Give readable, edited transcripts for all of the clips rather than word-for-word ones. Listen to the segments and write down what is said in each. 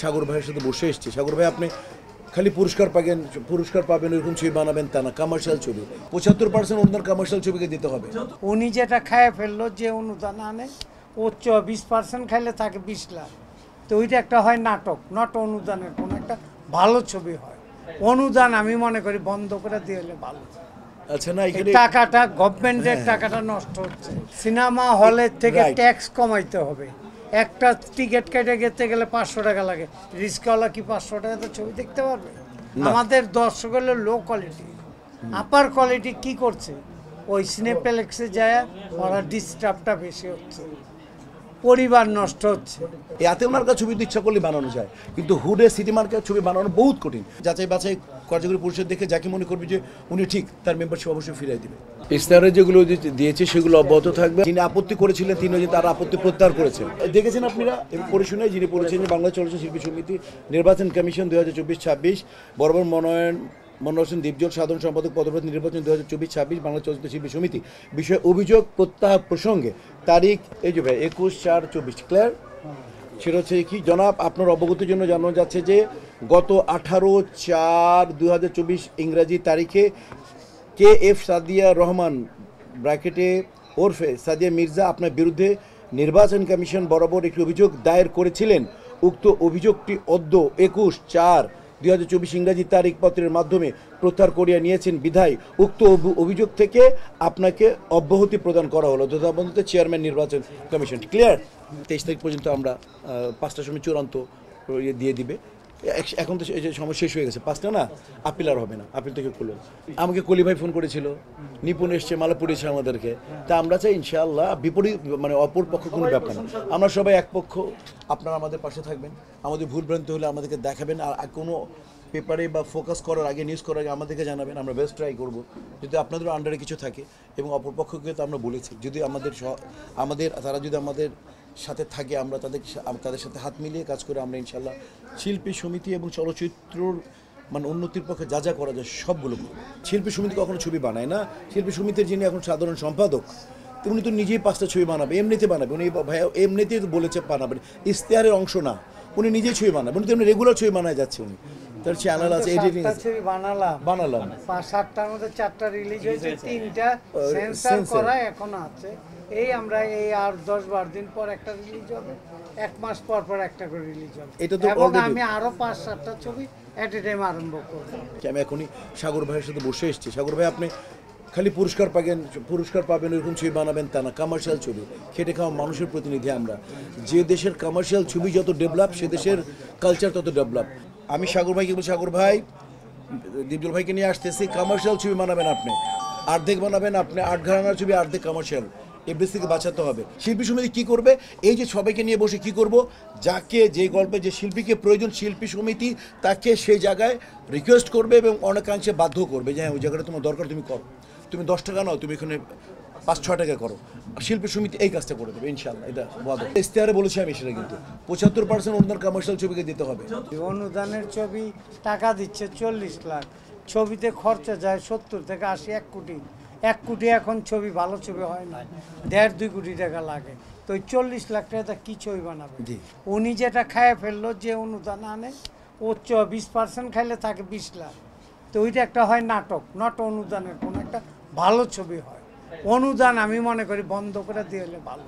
সাগর ভাইয়ের সাথে বসে এসেছি। সাগর ভাই, আপনি খালি পুরস্কার পাবেন এরকম ছবি বানাবেন তা না, কমার্শিয়াল ছবি 75% অনুদান কমার্শিয়াল ছবিকে দিতে হবে। উনি যেটা খায় ফেললো, যে অনুদান আনে ও 20% খাইলে থাকে 20 লাখ। তো ওইটা একটা হয় নাটক, নট অনুদানের কোনো একটা ভালো ছবি হয়। অনুদান আমি মনে করি বন্ধ করে দিয়ে হলে ভালো। আচ্ছা, না এই এখানে টাকাটা গভর্নমেন্টের টাকাটা নষ্ট হচ্ছে। সিনেমা হলের থেকে Right. ট্যাক্স কমাইতে হবে। একটা টিকিট কেটে যেতে গেলে 500 টাকা লাগে। রিস্কওয়ালা কি 500 টাকাতে ছবি দেখতে পারবে? আমাদের দর্শক হলো লো কোয়ালিটি। আপার কোয়ালিটি কি করছে? ওই সিনেপ্লেক্সে যায় ওরা ডিস্টার্বটা বেশি হচ্ছে, পরিবার নষ্ট হচ্ছে। এতে মার্কা ছবি তো ইচ্ছা করলে বানানো যায়, কিন্তু হুডে সিটি মার্কার ছবি বানানো বহুত কঠিন। যাচাই বাছাই কার্যকরী পরিষদ দেখে যাকে মনে করবে যে উনি ঠিক, তার মেম্বারশিপ অবশ্যই ফিরিয়ে দিবে। ইস্তাহারে যেগুলো দিয়েছে সেগুলো অব্যাহত থাকবে। যিনি আপত্তি করেছিলেন তিনি যে তার আপত্তি প্রত্যাহার করেছেন। দেখেছেন আপনারা পড়ে শুনে, যিনি পড়েছেন বাংলা চলচ্চিত্র শিল্পী সমিতি নির্বাচন কমিশন 2024-26 বরাবর মনোরঞ্জন দীপজল সাধারণ সম্পাদক পদপ্রার্থী নির্বাচন 2024-26 বাংলা চলচ্চিত্র শিল্পী সমিতি বিষয়ে অভিযোগ প্রত্যাহার প্রসঙ্গে তারিখ এই যে ভাই 21/4/24 ক্লিয়ার। সেটা হচ্ছে কি জনাব, আপনার অবগতির জন্য জানানো যাচ্ছে যে গত 18/4/2024 ইংরাজি তারিখে KF সাদিয়া রহমান ব্র্যাকেটে ওরফে সাদিয়া মির্জা আপনার বিরুদ্ধে নির্বাচন কমিশন বরাবর একটি অভিযোগ দায়ের করেছিলেন। উক্ত অভিযোগটি অদ্য 21/4/2024 ইংরাজি তারিখ পত্রের মাধ্যমে প্রত্যাহার করিয়া নিয়েছেন বিধায় উক্ত অভিযোগ থেকে আপনাকে অব্যাহতি প্রদান করা হলো। যথাবন্ধিত চেয়ারম্যান নির্বাচন কমিশন। ক্লিয়ার? 23 তারিখ পর্যন্ত আমরা 5টার সময় চূড়ান্ত দিয়ে দিবে। এখন তো এই যে সময় শেষ হয়ে গেছে, 5টা না, আপিল আর হবে না, আপিল থেকে খুলল। আমাকে কলি ভাই ফোন করেছিল, নিপুণ এসছে, মালা পড়েছে আমাদেরকে। তা আমরা চাই ইনশাআল্লাহ বিপরীত মানে অপর পক্ষ কোনো ব্যাপার না, আমরা সবাই এক পক্ষ। আপনারা আমাদের পাশে থাকবেন, আমাদের ভুলভ্রান্তি হলে আমাদেরকে দেখাবেন, আর কোনো পেপারে বা ফোকাস করার আগে, নিউজ করার আগে আমাদেরকে জানাবেন। আমরা বেস্ট ট্রাই করবো যদি আপনাদের আন্ডারে কিছু থাকে। এবং অপরপক্ষকে তো আমরা বলেছি, যদি তারা যদি আমাদের সাথে থাকে, আমরা তাদের সাথে হাত মিলিয়ে কাজ করে আমরা ইনশাল্লাহ শিল্পী সমিতি এবং চলচ্চিত্রর মানে উন্নতির পক্ষে যা যা করা যায় সবগুলো করব। শিল্পী সমিতি কখনো ছবি বানায় না। শিল্পী সমিতির যিনি এখন সাধারণ সম্পাদক, উনি তো নিজেই 5টা ছবি বানাবে, এমনিতে বানাবে। উনি ভাইয়া এমনিতেই বলেছে বানাবেন, ইশতেহারের অংশ না, উনি নিজেই ছবি বানাবেন। উনি তো এমনি রেগুলার ছবি বানায় যাচ্ছে। উনি তার চ্যানেল আছে, এডিটিং আছে। বানালাম 5-7টার মধ্যে 4টা রিলিজ হয়েছে, 3টা সেন্সর করা এখনো আছে। এই আমরা এই আর 10-12 দিন পর একটা রিলিজ হবে, 1 মাস পর পর একটা করে রিলিজ হবে। এটা তো এবং আমি আরো 5-7টা ছবি এট এ টাইম আরম্ভ করব। আমি এখনই সাগর ভাইয়ের সাথে বসে এসেছি। সাগর ভাই, আপনি খালি পুরস্কার পাবেন এরকম ছবি বানাবেন তা না, কমার্শিয়াল ছবি। খেটে খাওয়া মানুষের প্রতিনিধি আমরা। যে দেশের কমার্শিয়াল ছবি যত ডেভেলপ, সে দেশের কালচার তত ডেভেলপ। আমি সাগর ভাইকে বলছি, সাগর ভাই দীপজল ভাইকে নিয়ে আসতেছি, কমার্শিয়াল ছবি বানাবেন আপনি, অর্ধেক বানাবেন আপনি, 8 ঘরানার ছবি, অর্ধেক কমার্শিয়াল। এফডিসি থেকে বাঁচাতে হবে। শিল্পী সমিতি কী করবে? এই যে সবাইকে নিয়ে বসে কী করব, যাকে যে গল্পে যে শিল্পীকে প্রয়োজন, শিল্পী সমিতি তাকে সেই জায়গায় রিকোয়েস্ট করবে এবং অনেকাংশে বাধ্য করবে যে হ্যাঁ, ওই জায়গাটা তোমার দরকার, তুমি করো। তুমি 10 টাকা নাও, তুমি এখানে 5-6 টাকা করো। শিল্পী সমিতি এই কাজটা করে দেবে ইনশাল্লাহ। এটা ইশতেহারে বলেছি আমি সেটা, কিন্তু 75% অনুদান কমার্শিয়াল ছবিকে দিতে হবে। অনুদানের ছবি টাকা দিচ্ছে 40 লাখ, ছবিতে খরচা যায় 70 থেকে 80, 1 কোটি। 1 কোটি এখন ছবি, ভালো ছবি হয় না, 1.5-2 কোটি টাকা লাগে। তো 40 লাখ টাকা কি ছবি বানাবে? উনি যেটা খায় ফেললো, যে অনুদান আনে ও 20% খাইলে থাকে 20 লাখ। তো ওইটা একটা হয় নাটক, নট অনুদানের কোনো একটা ভালো ছবি হয়। অনুদান আমি মনে করি বন্ধ করে দিয়ে হলে ভালো।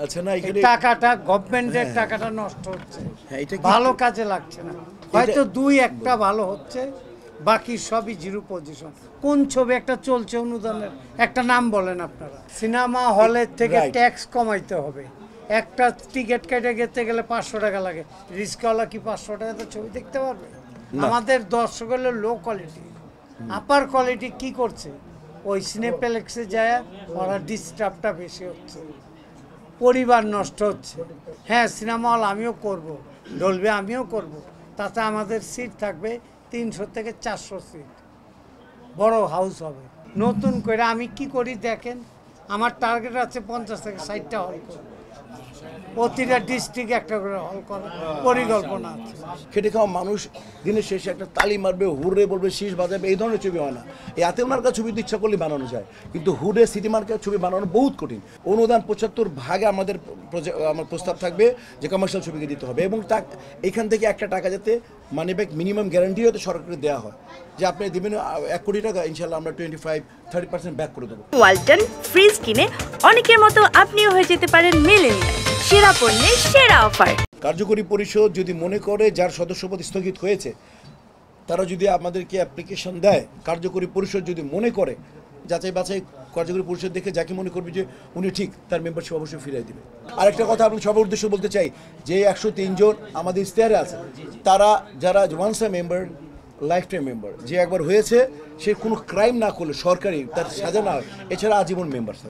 আচ্ছা, না এখানে টাকাটা গভর্নমেন্টের টাকাটা নষ্ট হচ্ছে, ভালো কাজে লাগছে না। হয়তো 2-1টা ভালো হচ্ছে, বাকি সবই জিরো পজিশন। কোন ছবি একটা চলছে অনুদানের একটা নাম বলেন আপনারা? সিনেমা হলের থেকে ট্যাক্স কমাইতে হবে। একটা টিকিট কেটে যেতে গেলে 500 টাকা লাগে। রিস্কওয়ালা কি 500 টাকাতে ছবি দেখতে পারবে? আমাদের দর্শক হলো লো কোয়ালিটি। আপার কোয়ালিটি কি করছে? ওই সিনেপ্লেক্সে যায় ওরা ডিস্টার্বটা বেশি হচ্ছে, পরিবার নষ্ট হচ্ছে। হ্যাঁ, সিনেমা হল আমিও করব, ডলবে আমিও করব, তাতে আমাদের সিট থাকবে 300 থেকে 400 সিট, বড় হাউস হবে। নতুন করে আমি কি করি দেখেন, আমার টার্গেট আছে 50 থেকে 60টা হল করব। প্রতিটা ডিস্ট্রিক্ট একটা করে হল করার পরিকল্পনা আছে। খেটে খাওয়া মানুষ দিনের শেষে একটা তালি মারবে, হুড়ে বলবে, শীষ বাজাবে, এই ধরনের ছবি হয় না। এই আতেল মার্কা ছবি তো ইচ্ছা করলে বানানো যায়, কিন্তু হুডে সিটি মার্কার ছবি বানানো বহুত কঠিন। অনুদান 75 ভাগে আমাদের আমার প্রস্তাব থাকবে যে কমার্শিয়াল ছবিকে দিতে হবে, এবং তা এখান থেকে একটা টাকা যাতে মানি ব্যাক মিনিমাম গ্যারান্টি হতে সরকারকে দেওয়া হয়, যে আপনি দেবেন 1 কোটি টাকা, ইনশাল্লাহ আমরা 25-30% ব্যাক করে দেবো। ওয়ালটন ফ্রিজ কিনে অনেকের মতো আপনিও হয়ে যেতে পারেন মিলেনিয়াল, সেরা পণ্যের সেরা অফার। কার্যকরী পরিষদ যদি মনে করে যার সদস্যপদ স্থগিত হয়েছে তারা যদি আমাদেরকে অ্যাপ্লিকেশন দেয়, কার্যকরী পরিষদ যদি মনে করে, যাচাই বাছাই কার্যকরী পরিষদ দেখে যাকে মনে করবে যে উনি ঠিক, তার মেম্বারশিপ অবশ্যই ফিরিয়ে দিবে। আরেকটা কথা আপনার সবার উদ্দেশ্য বলতে চাই, যে 103 জন আমাদের ইশতেহারে আছে, তারা যারা once a member lifetime member, যে একবার হয়েছে সে কোনো ক্রাইম না করলে সরকারি তার সাজা না হয়, এছাড়া আজীবন মেম্বার থাকে।